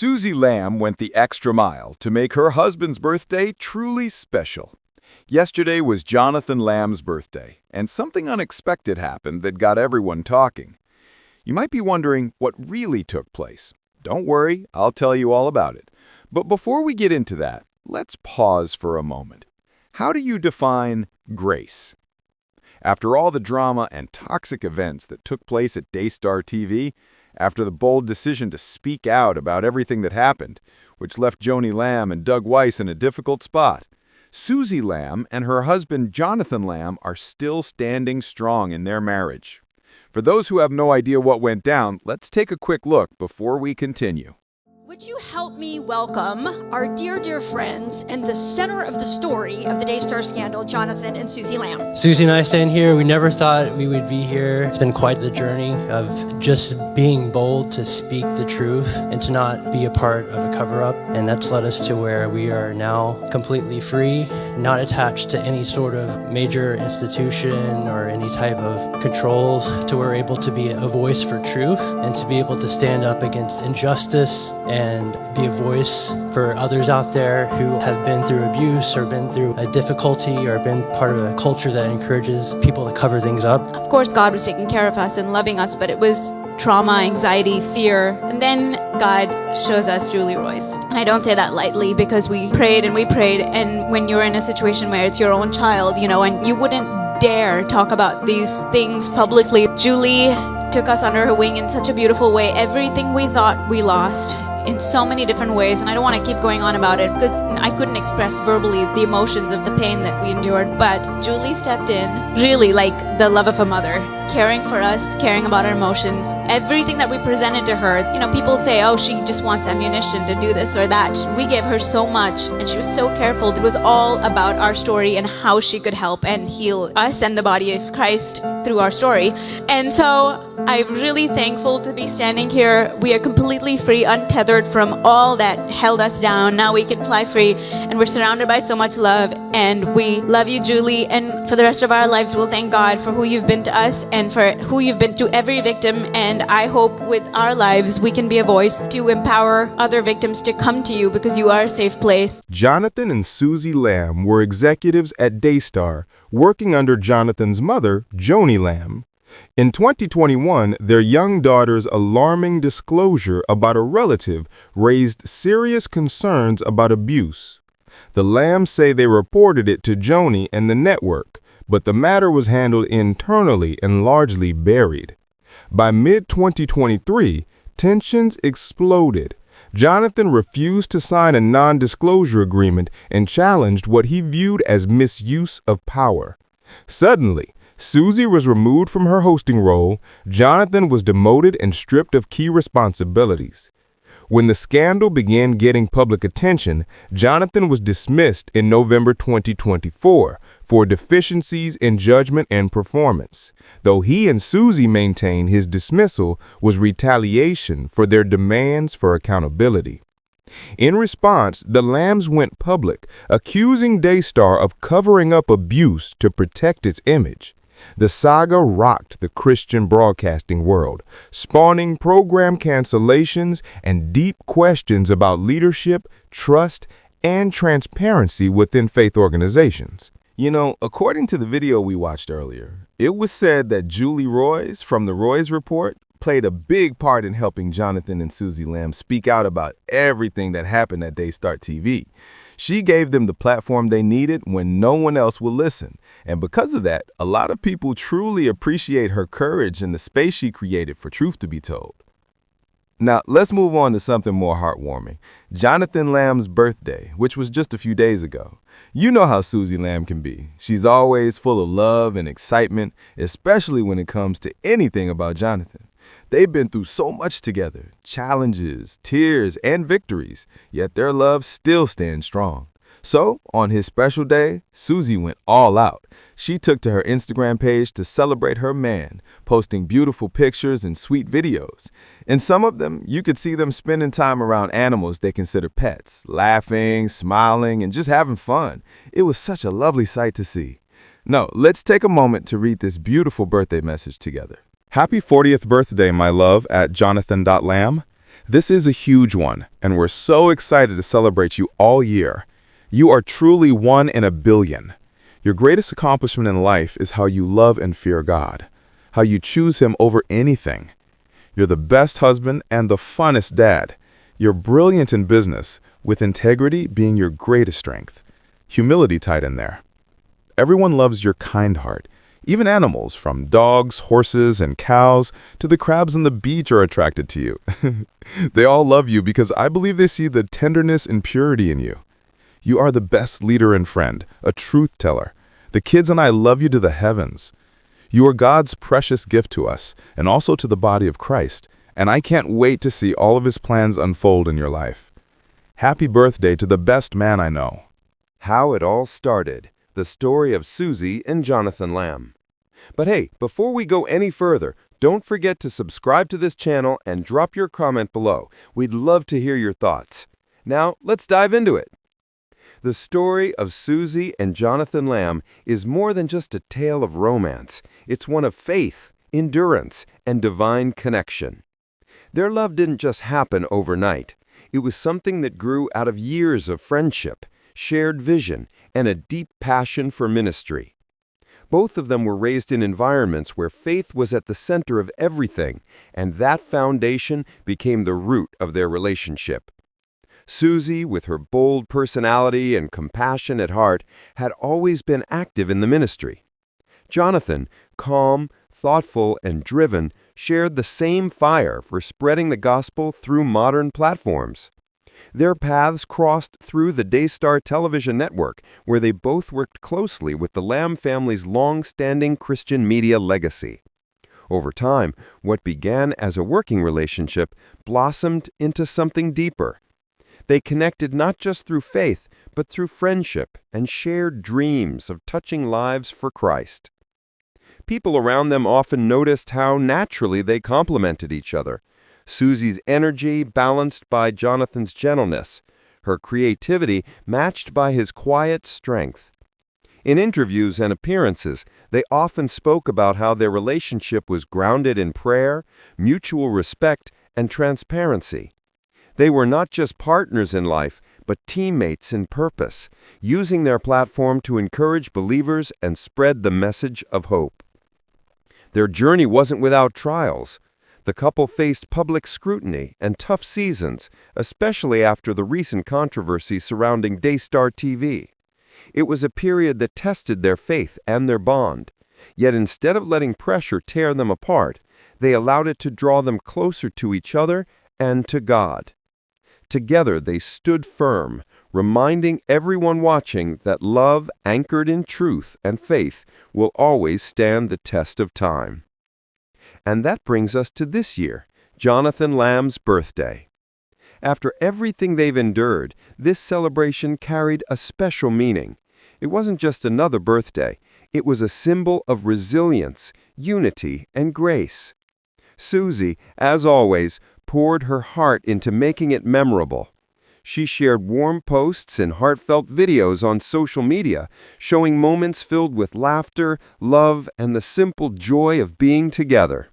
Suzy Lamb went the extra mile to make her husband's birthday truly special. Yesterday was Jonathan Lamb's birthday, and something unexpected happened that got everyone talking. You might be wondering what really took place. Don't worry, I'll tell you all about it. But before we get into that, let's pause for a moment. How do you define grace? After all the drama and toxic events that took place at Daystar TV, after the bold decision to speak out about everything that happened, which left Joni Lamb and Doug Weiss in a difficult spot, Suzy Lamb and her husband Jonathan Lamb are still standing strong in their marriage. For those who have no idea what went down, let's take a quick look before we continue. Would you help me welcome our dear friends and the center of the story of the Daystar scandal, Jonathan and Suzy Lamb? Suzy and I stand here. We never thought we would be here. It's been quite the journey of just being bold to speak the truth and to not be a part of a cover-up. And that's led us to where we are now completely free, not attached to any sort of major institution or any type of controls, to where we're able to be a voice for truth and to be able to stand up against injustice and be a voice for others out there who have been through abuse or been through a difficulty or been part of a culture that encourages people to cover things up. Of course, God was taking care of us and loving us, but it was trauma, anxiety, fear. And then God shows us Julie Royce. And I don't say that lightly because we prayed. And when you're in a situation where it's your own child, and you wouldn't dare talk about these things publicly, Julie took us under her wing in such a beautiful way. Everything we thought we lost in so many different ways, and I don't want to keep going on about it because I couldn't express verbally the emotions of the pain that we endured, but Julie stepped in, really like the love of a mother, caring for us, caring about our emotions, everything that we presented to her. People say, oh, she just wants ammunition to do this or that. We gave her so much, and she was so careful. It was all about our story and how she could help and heal us and the body of Christ through our story. And so I'm really thankful to be standing here. We are completely free, untethered from all that held us down. Now we can fly free, and we're surrounded by so much love. And we love you, Julie. And for the rest of our lives, we'll thank God for who you've been to us and for who you've been to every victim. And I hope with our lives, we can be a voice to empower other victims to come to you because you are a safe place. Jonathan and Suzy Lamb were executives at Daystar, working under Jonathan's mother, Joni Lamb. In 2021, their young daughter's alarming disclosure about a relative raised serious concerns about abuse. The Lambs say they reported it to Joni and the network, but the matter was handled internally and largely buried. By mid-2023, tensions exploded. Jonathan refused to sign a non-disclosure agreement and challenged what he viewed as misuse of power. Suddenly, Suzy was removed from her hosting role, Jonathan was demoted and stripped of key responsibilities. When the scandal began getting public attention, Jonathan was dismissed in November 2024 for deficiencies in judgment and performance, though he and Suzy maintain his dismissal was retaliation for their demands for accountability. In response, the Lambs went public, accusing Daystar of covering up abuse to protect its image. The saga rocked the Christian broadcasting world, spawning program cancellations and deep questions about leadership, trust, and transparency within faith organizations. According to the video we watched earlier, it was said that Julie Royce from the Royce Report played a big part in helping Jonathan and Suzy Lamb speak out about everything that happened at Daystar TV. She gave them the platform they needed when no one else would listen. And because of that, a lot of people truly appreciate her courage and the space she created for truth to be told. Now, let's move on to something more heartwarming. Jonathan Lamb's birthday, which was just a few days ago. You know how Suzy Lamb can be. She's always full of love and excitement, especially when it comes to anything about Jonathan. They've been through so much together, challenges, tears, and victories, yet their love still stands strong. So, on his special day, Suzy went all out. She took to her Instagram page to celebrate her man, posting beautiful pictures and sweet videos. In some of them, you could see them spending time around animals they consider pets, laughing, smiling, and just having fun. It was such a lovely sight to see. Now, let's take a moment to read this beautiful birthday message together. Happy 40th birthday, my love, at Jonathan.Lamb. This is a huge one, and we're so excited to celebrate you all year. You are truly one in a billion. Your greatest accomplishment in life is how you love and fear God, how you choose Him over anything. You're the best husband and the funnest dad. You're brilliant in business, with integrity being your greatest strength. Humility tied in there. Everyone loves your kind heart. Even animals, from dogs, horses, and cows, to the crabs on the beach are attracted to you. They all love you because I believe they see the tenderness and purity in you. You are the best leader and friend, a truth teller. The kids and I love you to the heavens. You are God's precious gift to us, and also to the body of Christ, and I can't wait to see all of His plans unfold in your life. Happy birthday to the best man I know. How it all started. The story of Suzy and Jonathan Lamb. But hey, before we go any further, don't forget to subscribe to this channel and drop your comment below. We'd love to hear your thoughts. Now, let's dive into it. The story of Suzy and Jonathan Lamb is more than just a tale of romance. It's one of faith, endurance, and divine connection. Their love didn't just happen overnight. It was something that grew out of years of friendship, shared vision, and a deep passion for ministry. Both of them were raised in environments where faith was at the center of everything, and that foundation became the root of their relationship. Suzy, with her bold personality and compassion at heart, had always been active in the ministry. Jonathan, calm, thoughtful, and driven, shared the same fire for spreading the gospel through modern platforms. Their paths crossed through the Daystar television network, where they both worked closely with the Lamb family's long-standing Christian media legacy. Over time, what began as a working relationship blossomed into something deeper. They connected not just through faith, but through friendship and shared dreams of touching lives for Christ. People around them often noticed how naturally they complemented each other. Suzy's energy balanced by Jonathan's gentleness, her creativity matched by his quiet strength. In interviews and appearances, they often spoke about how their relationship was grounded in prayer, mutual respect, and transparency. They were not just partners in life, but teammates in purpose, using their platform to encourage believers and spread the message of hope. Their journey wasn't without trials. The couple faced public scrutiny and tough seasons, especially after the recent controversy surrounding Daystar TV. It was a period that tested their faith and their bond. Yet instead of letting pressure tear them apart, they allowed it to draw them closer to each other and to God. Together they stood firm, reminding everyone watching that love anchored in truth and faith will always stand the test of time. And that brings us to this year, Jonathan Lamb's birthday. After everything they've endured, this celebration carried a special meaning. It wasn't just another birthday. It was a symbol of resilience, unity, and grace. Suzy, as always, poured her heart into making it memorable. She shared warm posts and heartfelt videos on social media, showing moments filled with laughter, love, and the simple joy of being together.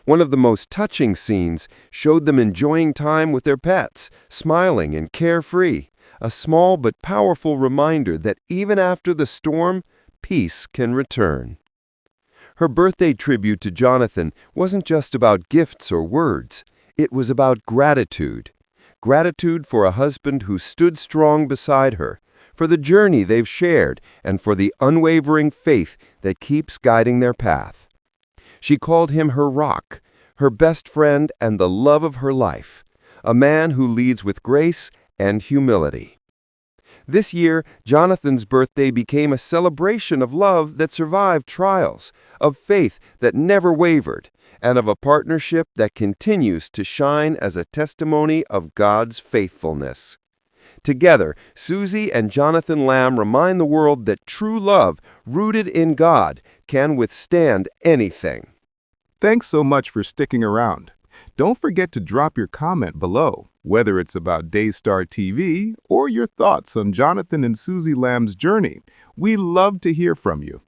One of the most touching scenes showed them enjoying time with their pets, smiling and carefree, a small but powerful reminder that even after the storm, peace can return. Her birthday tribute to Jonathan wasn't just about gifts or words. It was about gratitude. Gratitude for a husband who stood strong beside her, for the journey they've shared, and for the unwavering faith that keeps guiding their path. She called him her rock, her best friend, and the love of her life, a man who leads with grace and humility. This year, Jonathan's birthday became a celebration of love that survived trials, of faith that never wavered, and of a partnership that continues to shine as a testimony of God's faithfulness. Together, Suzy and Jonathan Lamb remind the world that true love, rooted in God, can withstand anything. Thanks so much for sticking around. Don't forget to drop your comment below, whether it's about Daystar TV or your thoughts on Jonathan and Suzy Lamb's journey. We love to hear from you.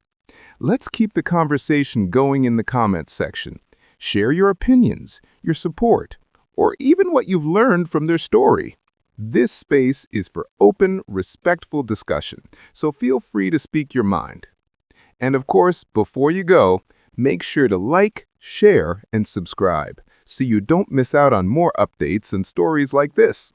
Let's keep the conversation going in the comments section. Share your opinions, your support, or even what you've learned from their story. This space is for open, respectful discussion, so feel free to speak your mind. And of course, before you go, make sure to like, share, and subscribe so you don't miss out on more updates and stories like this.